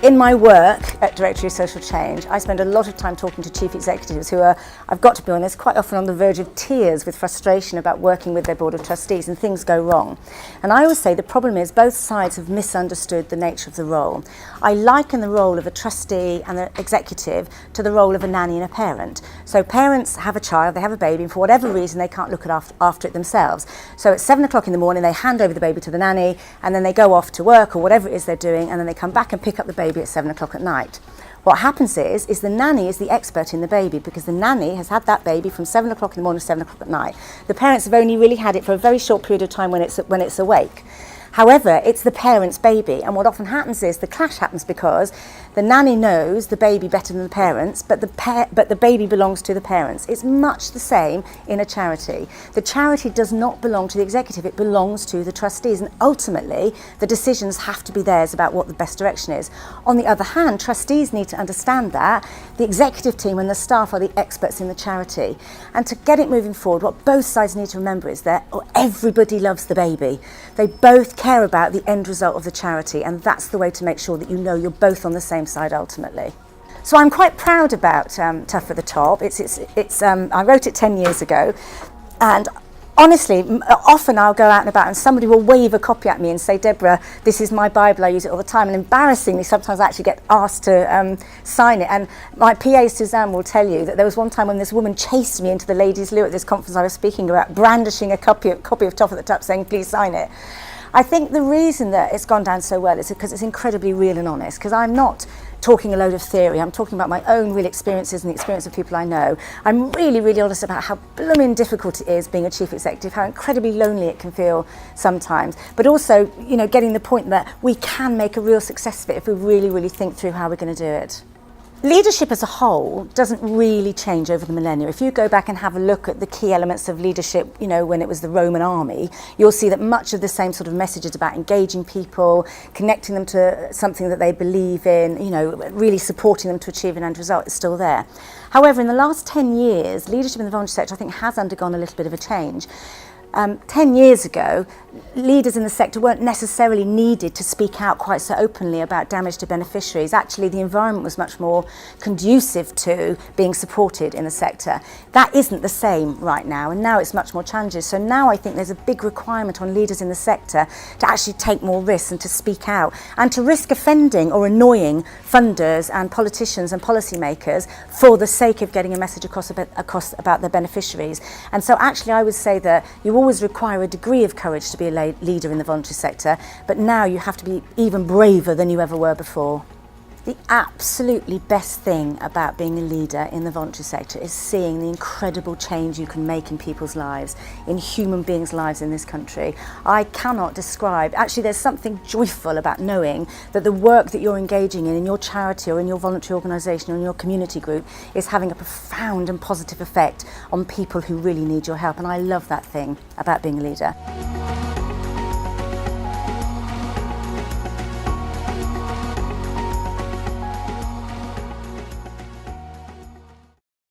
In my work at Directory of Social Change, I spend a lot of time talking to chief executives who are, I've got to be honest, quite often on the verge of tears with frustration about working with their board of trustees, and things go wrong. And I always say the problem is both sides have misunderstood the nature of the role. I liken the role of a trustee and an executive to the role of a nanny and a parent. So parents have a child, they have a baby, and for whatever reason they can't look after it themselves. So at 7 o'clock in the morning they hand over the baby to the nanny, and then they go off to work or whatever it is they're doing, and then they come back and pick up the baby at 7 o'clock at night. What happens is the nanny is the expert in the baby, because the nanny has had that baby from 7 o'clock in the morning to 7 o'clock at night. The parents have only really had it for a very short period of time when it's awake. However, it's the parent's baby, and what often happens is the clash happens because the nanny knows the baby better than the parents, but the baby belongs to the parents. It's much the same in a charity. The charity does not belong to the executive, it belongs to the trustees, and ultimately the decisions have to be theirs about what the best direction is. On the other hand, trustees need to understand that the executive team and the staff are the experts in the charity. And to get it moving forward, what both sides need to remember is that everybody loves the baby. They both care about the end result of the charity, and that's the way to make sure that you know you're both on the same side ultimately. So I'm quite proud about Tough at the Top. I wrote it 10 years ago, and honestly, often I'll go out and about and somebody will wave a copy at me and say, Deborah, this is my Bible, I use it all the time. And embarrassingly, sometimes I actually get asked to sign it. And my PA, Suzanne, will tell you that there was one time when this woman chased me into the ladies' loo at this conference I was speaking about, brandishing a copy of Tough at the Top, saying, please sign it. I think the reason that it's gone down so well is because it's incredibly real and honest, because I'm not talking a load of theory, I'm talking about my own real experiences and the experience of people I know. I'm really, really honest about how blooming difficult it is being a chief executive, how incredibly lonely it can feel sometimes, but also, you know, getting the point that we can make a real success of it if we really, really think through how we're going to do it. Leadership as a whole doesn't really change over the millennia. If you go back and have a look at the key elements of leadership, you know, when it was the Roman army, you'll see that much of the same sort of messages about engaging people, connecting them to something that they believe in, you know, really supporting them to achieve an end result is still there. However, in the last 10 years, leadership in the voluntary sector, I think, has undergone a little bit of a change. 10 years ago, leaders in the sector weren't necessarily needed to speak out quite so openly about damage to beneficiaries. Actually, the environment was much more conducive to being supported in the sector. That isn't the same right now, and now it's much more challenging. So now I think there's a big requirement on leaders in the sector to actually take more risks and to speak out, and to risk offending or annoying funders and politicians and policymakers for the sake of getting a message across about their beneficiaries. And so actually I would say that you always require a degree of courage to be a leader in the voluntary sector, but now you have to be even braver than you ever were before. The absolutely best thing about being a leader in the voluntary sector is seeing the incredible change you can make in people's lives, in human beings' lives in this country. I cannot describe, actually there's something joyful about knowing that the work that you're engaging in your charity or in your voluntary organisation or in your community group is having a profound and positive effect on people who really need your help, and I love that thing about being a leader.